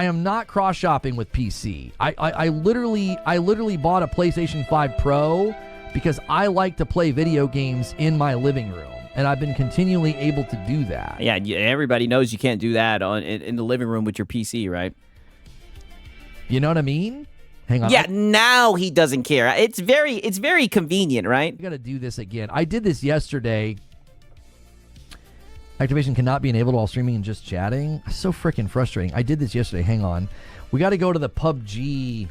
am not cross-shopping with PC. I literally bought a PlayStation 5 Pro because I like to play video games in my living room, and I've been continually able to do that. Yeah, everybody knows you can't do that in the living room with your PC, right? You know what I mean? Hang on. Yeah, now he doesn't care. It's very convenient, right? I got to do this again. I did this yesterday. Activation cannot be enabled while streaming and just chatting. So freaking frustrating. I did this yesterday. Hang on. We got to go to the PUBG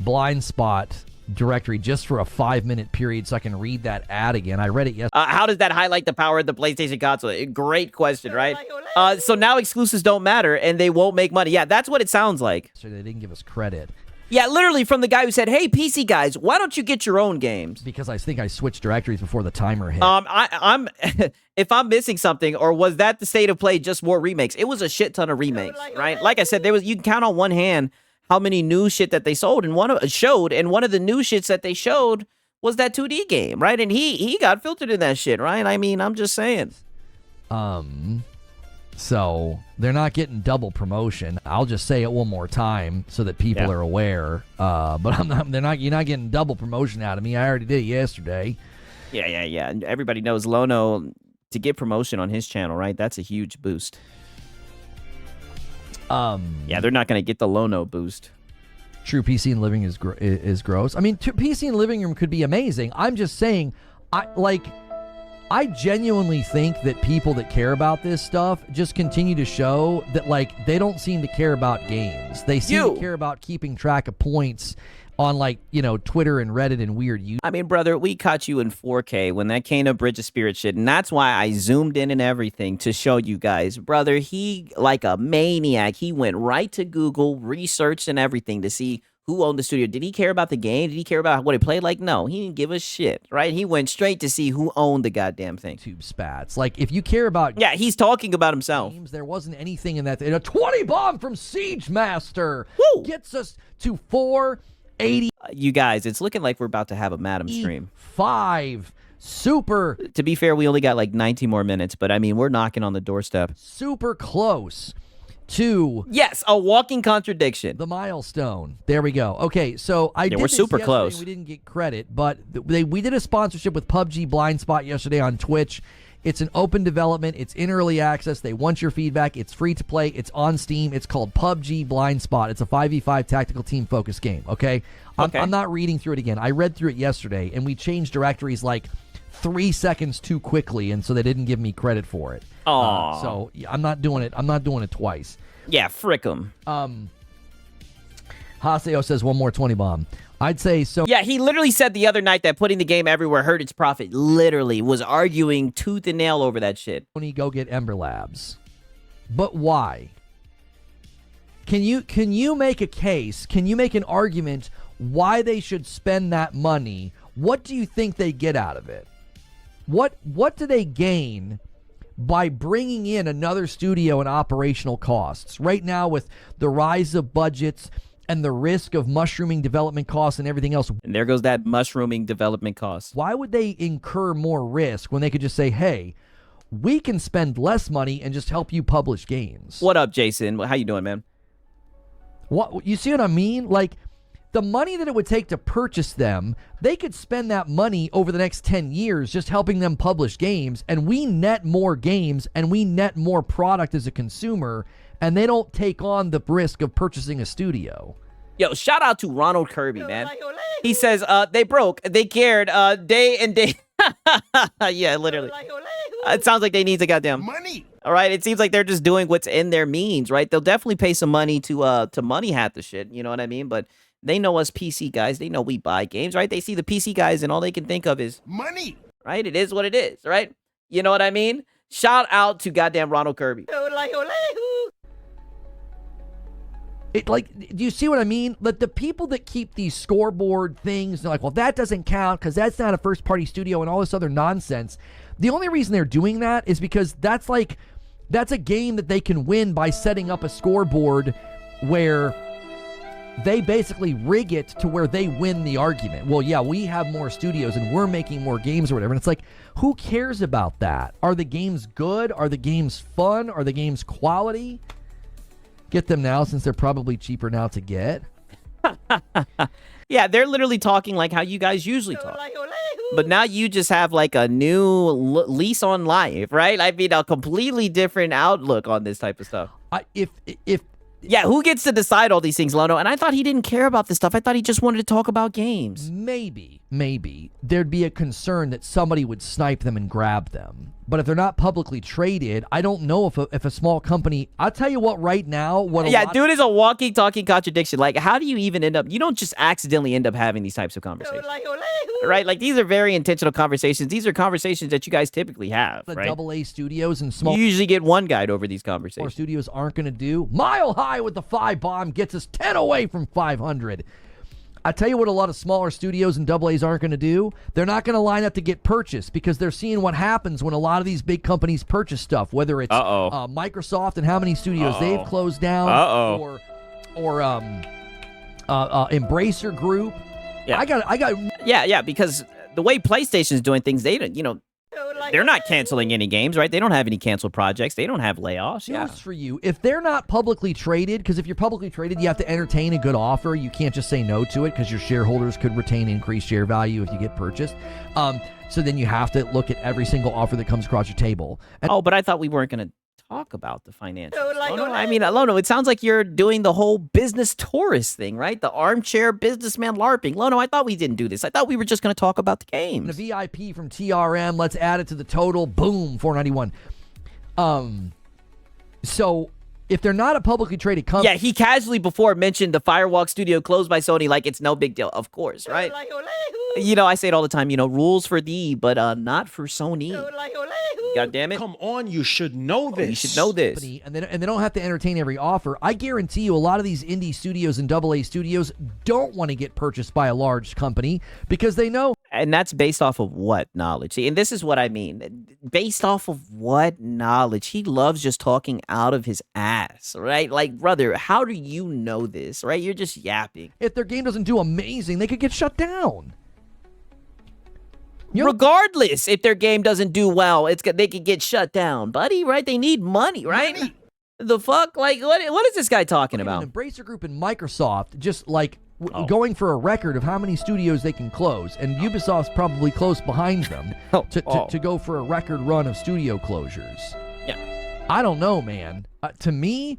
blind spot directory just for a 5-minute period so I can read that ad again. I read it yesterday. How does that highlight the power of the PlayStation console? Great question, right? So now exclusives don't matter and they won't make money. Yeah, that's what it sounds like. So they didn't give us credit. Yeah, literally from the guy who said, hey, PC guys, why don't you get your own games? Because I think I switched directories before the timer hit. I'm if I'm missing something, or was that the state of play just more remakes? It was a shit ton of remakes, right? Like I said, you can count on one hand how many new shit that they sold, and one of the new shits that they showed was that 2D game, right? And he got filtered in that shit, right? I mean, I'm just saying. So they're not getting double promotion. I'll just say it one more time so that people are aware. But you're not getting double promotion out of me. I already did it yesterday. Yeah. And everybody knows Lono to get promotion on his channel, right? That's a huge boost. Yeah, they're not going to get the Lono boost. True, PC and living is gross. I mean, PC and living room could be amazing. I'm just saying, I genuinely think that people that care about this stuff just continue to show that, like, they don't seem to care about games. They seem to care about keeping track of points on, like, you know, Twitter and Reddit and weird YouTube. I mean, brother, we caught you in 4K when that Kano Bridge of Spirit shit, and that's why I zoomed in and everything to show you guys. Brother, he, like a maniac, he went right to Google, researched and everything to see who owned the studio. Did he care about the game? Did he care about what it played like? No, he didn't give a shit, right? He went straight to see who owned the goddamn thing. YouTube spats. Like, if you care about... Yeah, he's talking about himself. Games, there wasn't anything in that... A 20 bomb from Siege Master gets us to 480. You guys, it's looking like we're about to have a Madam stream. 5 super... To be fair, we only got like 19 more minutes, but I mean, we're knocking on the doorstep. Super close to... Yes, a walking contradiction. The milestone. There we go. Okay, so I did we're this super yesterday close. And we didn't get credit, but we did a sponsorship with PUBG Blind Spot yesterday on Twitch. It's an open development. It's in early access. They want your feedback. It's free to play. It's on Steam. It's called PUBG Blind Spot. It's a 5v5 tactical team focused game, okay? I'm not reading through it again. I read through it yesterday, and we changed directories like 3 seconds too quickly, and so they didn't give me credit for it. So I'm not doing it. I'm not doing it twice. Yeah, frick 'em. Haseo says one more 20 bomb. I'd say so. Yeah, he literally said the other night that putting the game everywhere hurt its profit. Literally was arguing tooth and nail over that shit. Go get Ember Labs. But why? Can you make a case? Can you make an argument why they should spend that money? What do you think they get out of it? What do they gain by bringing in another studio and operational costs? Right now, with the rise of budgets and the risk of mushrooming development costs and everything else. And there goes that mushrooming development cost. Why would they incur more risk when they could just say, hey, we can spend less money and just help you publish games? What up, Jason? How you doing, man? What, you see what I mean? Like, the money that it would take to purchase them, they could spend that money over the next 10 years just helping them publish games, and we net more games and we net more product as a consumer, and they don't take on the risk of purchasing a studio. Yo, shout out to Ronald Kirby, man. He says, they broke, they cared, day and day. Yeah, literally. It sounds like they need the goddamn money. All right, it seems like they're just doing what's in their means, right? They'll definitely pay some money to money hat the shit, you know what I mean? But they know us PC guys. They know we buy games, right? They see the PC guys and all they can think of is money, right? It is what it is, right? You know what I mean? Shout out to goddamn Ronald Kirby. Do you see what I mean? Like, the people that keep these scoreboard things, they're like, well, that doesn't count because that's not a first-party studio and all this other nonsense. The only reason they're doing that is because that's a game that they can win by setting up a scoreboard where they basically rig it to where they win the argument. Well, yeah, we have more studios and we're making more games or whatever. And it's like, who cares about that? Are the games good? Are the games fun? Are the games quality? Get them now since they're probably cheaper now to get. Yeah, they're literally talking like how you guys usually talk. But now you just have like a new lease on life, right? I mean, a completely different outlook on this type of stuff. Yeah, who gets to decide all these things, Lono? And I thought he didn't care about this stuff. I thought he just wanted to talk about games. Maybe there'd be a concern that somebody would snipe them and grab them. But if they're not publicly traded, I don't know if a small company. I'll tell you what. Right now, dude is a walking, talking contradiction. Like, how do you even end up? You don't just accidentally end up having these types of conversations, right? Like, these are very intentional conversations. These are conversations that you guys typically have, the right? AA studios and small. You usually get one guide over these More conversations. studios aren't going to do. Mile High with the 5 bomb gets us 10 away from 500. I tell you what, a lot of smaller studios and AA's aren't going to do. They're not going to line up to get purchased because they're seeing what happens when a lot of these big companies purchase stuff, whether it's Microsoft and how many studios they've closed down, or Embracer Group. Yeah, because the way PlayStation's doing things, they don't, they're not canceling any games, right? They don't have any canceled projects. They don't have layoffs. News for you. If they're not publicly traded, because if you're publicly traded, you have to entertain a good offer. You can't just say no to it because your shareholders could retain increased share value if you get purchased. So then you have to look at every single offer that comes across your table. And but I thought we weren't going to talk about the financials. I mean, Lono, it sounds like you're doing the whole business tourist thing, right? The armchair businessman LARPing. Lono, I thought we didn't do this. I thought we were just going to talk about the games. The VIP from TRM, let's add it to the total. Boom, 491. So if they're not a publicly traded company. Yeah, he casually before mentioned the Firewalk studio closed by Sony like it's no big deal. Of course, right? I say it all the time, rules for thee, but not for Sony. God damn it. Come on, you should know this. You should know this. And they don't have to entertain every offer. I guarantee you a lot of these indie studios and AA studios don't want to get purchased by a large company because they know. And that's based off of what knowledge? See, and this is what I mean. Based off of what knowledge? He loves just talking out of his ass, right? Like, brother, how do you know this, right? You're just yapping. If their game doesn't do amazing, they could get shut down. Regardless, if their game doesn't do well, they could get shut down, buddy, right? They need money, right? The fuck? Like, what is this guy talking about? Embracer Group and Microsoft just like going for a record of how many studios they can close, and Ubisoft's probably close behind them to go for a record run of studio closures. Yeah. I don't know, man. To me,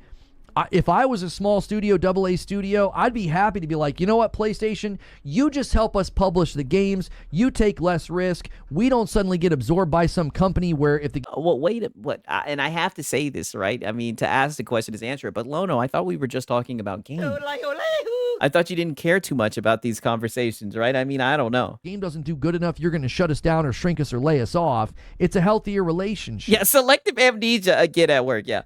if I was a small studio, AA studio, I'd be happy to be like, you know what, PlayStation, you just help us publish the games. You take less risk. We don't suddenly get absorbed by some company where if the... Well, wait, what? And I have to say this, right? I mean, to ask the question is answer it. But Lono, I thought we were just talking about games. I thought you didn't care too much about these conversations, right? I mean, I don't know. Game doesn't do good enough, you're going to shut us down or shrink us or lay us off. It's a healthier relationship. Yeah, selective amnesia again at work, yeah.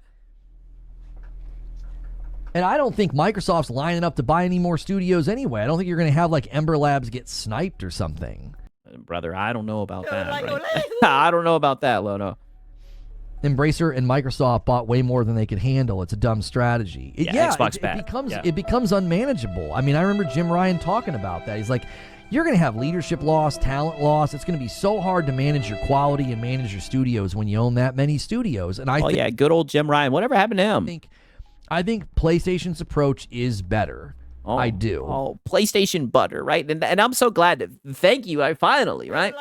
And I don't think Microsoft's lining up to buy any more studios anyway. I don't think you're going to have like Ember Labs get sniped or something. Brother, I don't know about that, right? I don't know about that, Lono. Embracer and Microsoft bought way more than they could handle. It's a dumb strategy. Xbox it becomes unmanageable. I mean, I remember Jim Ryan talking about that. He's like, you're going to have leadership loss, talent loss. It's going to be so hard to manage your quality and manage your studios when you own that many studios. And good old Jim Ryan. Whatever happened to him? I think PlayStation's approach is better. I do. PlayStation butter, right? And I'm so glad. Thank you. I finally, right?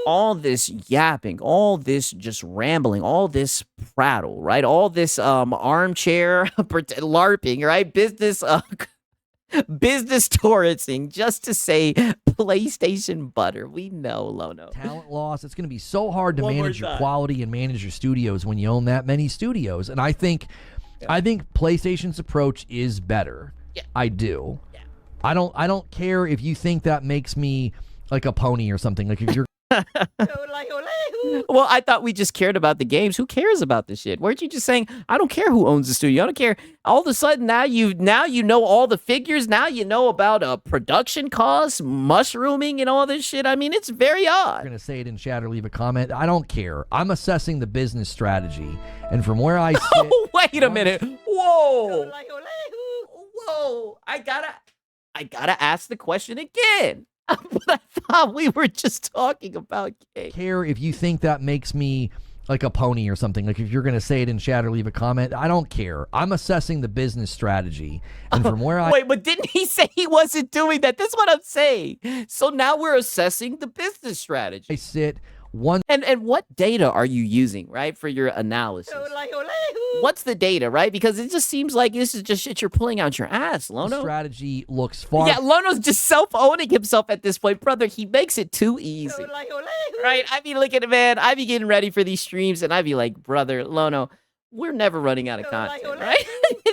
All this yapping, all this just rambling, all this prattle, right? All this armchair LARPing, right? Business touristing just to say PlayStation butter. We know, Lono. Talent loss. It's going to be so hard to manage your quality and manage your studios when you own that many studios. And I think PlayStation's approach is better. Yeah. I do. Yeah. I don't care if you think that makes me like a pony or something. Like if you're Well, I thought we just cared about the games. Who cares about this shit? Weren't you just saying, I don't care who owns the studio. I don't care. All of a sudden, now you know all the figures. Now you know about production costs, mushrooming, and all this shit. I mean, it's very odd. You're going to say it in chat or leave a comment. I don't care. I'm assessing the business strategy. And from where I sit... Oh, wait a minute. Whoa. Whoa. I gotta ask the question again. But I thought we were just talking about games. Care if you think that makes me like a pony or something. Like if you're going to say it in chat or leave a comment, I don't care. I'm assessing the business strategy. And from where I... Wait, but didn't he say he wasn't doing that? That's what I'm saying. So now we're assessing the business strategy. I sit one... And what data are you using, right, for your analysis? What's the data, right? Because it just seems like this is just shit you're pulling out your ass, The Lono. strategy looks far. Yeah, Lono's just self-owning himself at this point. Brother, he makes it too easy. Right? I be looking at, man, I be getting ready for these streams, and I be like, brother, Lono, we're never running out of content, right?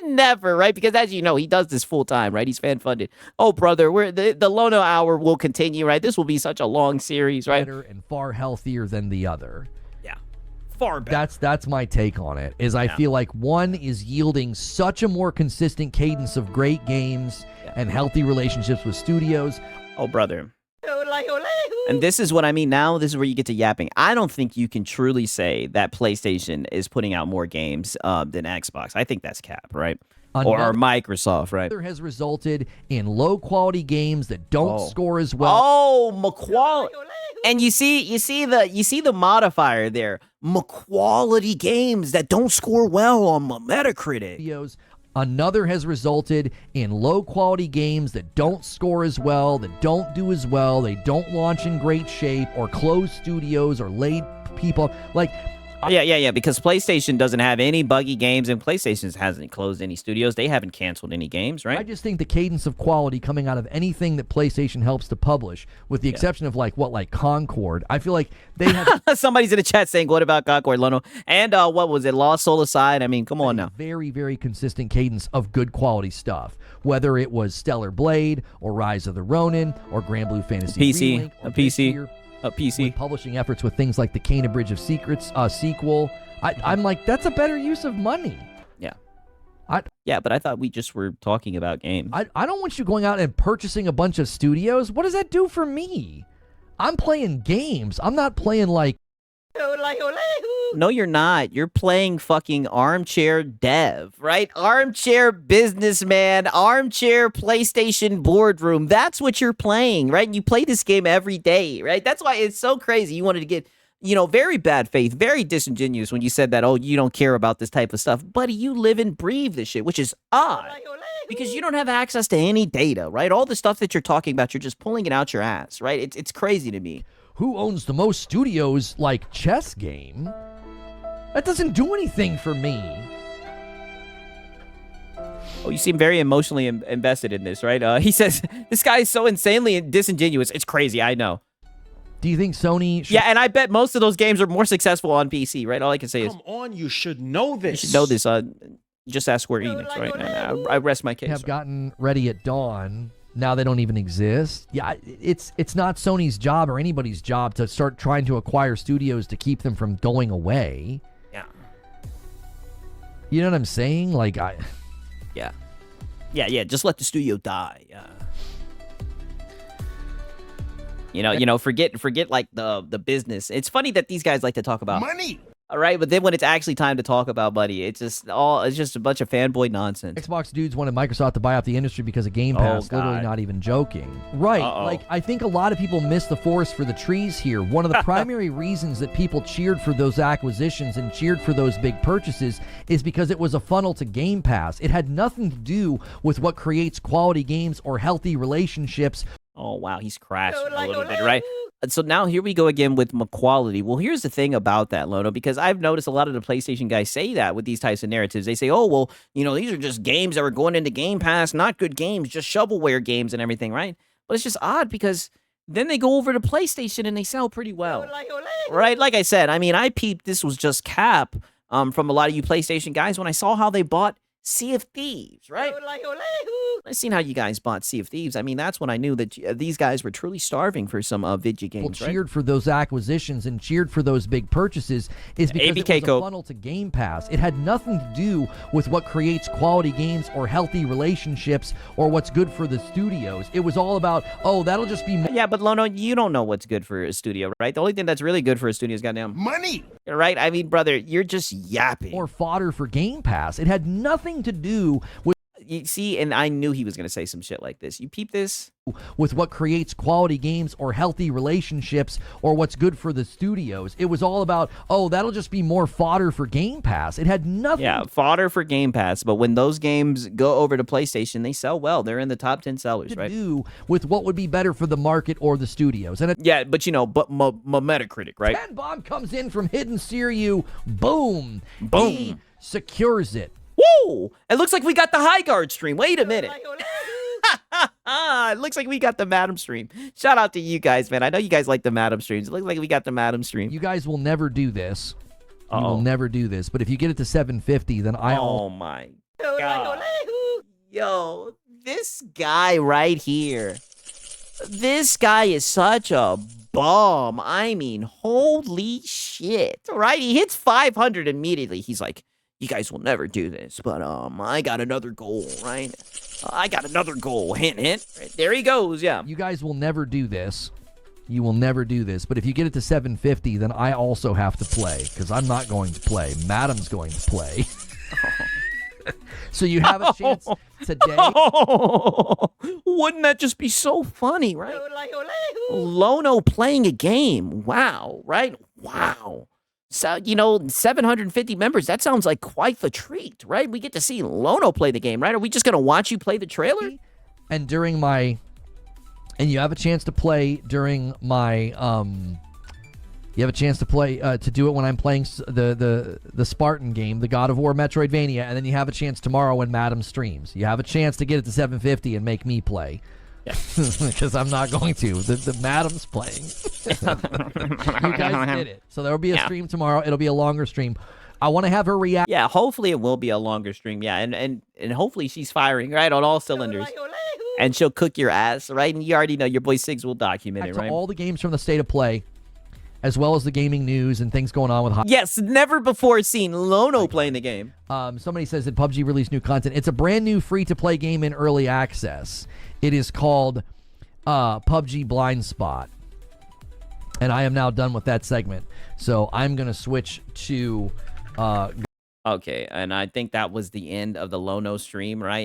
Never, right? Because as you know, he does this full time, right? He's fan funded. Oh, brother, the Lono Hour will continue, right? This will be such a long series, right? Better and far healthier than the other. Yeah, far better. That's my take on it. Is I feel like one is yielding such a more consistent cadence of great games and healthy relationships with studios. Oh, brother. And this is what I mean now. This is where you get to yapping. I don't think you can truly say that PlayStation is putting out more games than Xbox. I think that's cap, right? Or Microsoft, right? Has resulted in low quality games that don't score as well. Oh, McQuality. And you see the modifier there. McQuality games that don't score well on Metacritic. Another has resulted in low-quality games that don't score as well, that don't do as well, they don't launch in great shape, or close studios, or laid people. Like, Yeah, because PlayStation doesn't have any buggy games, and PlayStation hasn't closed any studios. They haven't canceled any games, right? I just think the cadence of quality coming out of anything that PlayStation helps to publish, with the exception of like Concord, I feel like they have somebody's in the chat saying, "What about Concord, Lono?" And what was it? Lost Soul aside, I mean, come on now. Very, very consistent cadence of good quality stuff. Whether it was Stellar Blade or Rise of the Ronin or Grand Blue Fantasy PC, Relink, or a PC. Year, A PC. with publishing efforts with things like the Kena Bridge of Secrets sequel. I'm like, that's a better use of money. Yeah. I but I thought we just were talking about games. I don't want you going out and purchasing a bunch of studios. What does that do for me? I'm playing games. I'm not playing like... No, you're not. You're playing fucking armchair dev, right? Armchair businessman, armchair PlayStation boardroom. That's what you're playing, right? You play this game every day, right? That's why it's so crazy. You wanted to get, very bad faith, very disingenuous when you said that, oh, you don't care about this type of stuff. Buddy, you live and breathe this shit, which is odd because you don't have access to any data, right? All the stuff that you're talking about, you're just pulling it out your ass, right? It's crazy to me. Who owns the most studios like chess game? That doesn't do anything for me. Oh, you seem very emotionally invested in this, right? He says, this guy is so insanely disingenuous. It's crazy, I know. Do you think Sony should... Yeah, and I bet most of those games are more successful on PC, right? All I can say is... Come on, you should know this. You should know this. Just ask Square Enix, right? And I rest my case. Have gotten ready at dawn. Now they don't even exist. Yeah, it's not Sony's job or anybody's job to start trying to acquire studios to keep them from going away. Yeah. You know what I'm saying? Like, Yeah. Just let the studio die. Forget like the business. It's funny that these guys like to talk about Money. All right, but then when it's actually time to talk about money, it's just a bunch of fanboy nonsense. Xbox dudes wanted Microsoft to buy out the industry because of Game Pass. Literally not even joking. Right. Like, I think a lot of people miss the forest for the trees here. One of the primary reasons that people cheered for those acquisitions and cheered for those big purchases is because it was a funnel to Game Pass. It had nothing to do with what creates quality games or healthy relationships. Oh, wow, he's crashed a little bit, right? So now here we go again with McQuality. Well, here's the thing about that, Lono, because I've noticed a lot of the PlayStation guys say that with these types of narratives. They say, oh, well, these are just games that were going into Game Pass, not good games, just shovelware games and everything, right? But it's just odd because then they go over to PlayStation and they sell pretty well, right? Like I said, I mean, I peeped this was just cap from a lot of you PlayStation guys when I saw how they bought Sea of Thieves, right? I've seen how you guys bought Sea of Thieves. I mean, that's when I knew that these guys were truly starving for some video games, right? Cheered for those acquisitions and cheered for those big purchases is because ABK it was a funnel to Game Pass. It had nothing to do with what creates quality games or healthy relationships or what's good for the studios. It was all about, oh, that'll just be... Yeah, but Lono, you don't know what's good for a studio, right? The only thing that's really good for a studio is goddamn... Money! Right? I mean, brother, you're just yapping. Or fodder for Game Pass. It had nothing to do with... You see, and I knew he was gonna say some shit like this. You peep this? With what creates quality games or healthy relationships or what's good for the studios. It was all about, oh, that'll just be more fodder for Game Pass. It had nothing. Yeah, fodder for Game Pass. But when those games go over to PlayStation, they sell well. They're in the top 10 sellers, to right? do with what would be better for the market or the studios. And Yeah, but my Metacritic, right? 10 bomb comes in from Hidden Siryu. Boom. Boom. He secures it. Woo! It looks like we got the High Guard stream. Wait a minute. It looks like we got the Madam stream. Shout out to you guys, man. I know you guys like the Madam streams. It looks like we got the Madam stream. You guys will never do this. You will never do this. But if you get it to 750, then Oh my God. Yo, this guy right here. This guy is such a bum. I mean, holy shit. Right? He hits 500 immediately. He's like, you guys will never do this, but I got another goal, right? I got another goal. Hint, hint. Right, there he goes, yeah. You guys will never do this. You will never do this. But if you get it to 750, then I also have to play, because I'm not going to play. Madam's going to play. So you have a chance today. Wouldn't that just be so funny, right? Lono playing a game. Wow, right? Wow. So, 750 members, that sounds like quite the treat, right? We get to see Lono play the game, right? Are we just going to watch you play the trailer? And and you have a chance to play during my, you have a chance to play, to do it when I'm playing the Spartan game, the God of War Metroidvania, and then you have a chance tomorrow when Madam streams. You have a chance to get it to 750 and make me play. Because I'm not going to. The Madam's playing. You guys did it. So there will be a stream tomorrow. It'll be a longer stream. I want to have her react. Yeah, hopefully it will be a longer stream. Yeah, and hopefully she's firing, right, on all cylinders. And she'll cook your ass, right? And you already know your boy Siggs will document it, right? All the games from the State of Play, as well as the gaming news and things going on with Yes, never before seen Lono playing the game. Somebody says that PUBG released new content. It's a brand new free-to-play game in early access. It is called PUBG Blind Spot. And I am now done with that segment. So I'm going to switch to... Okay, and I think that was the end of the Lono stream, right?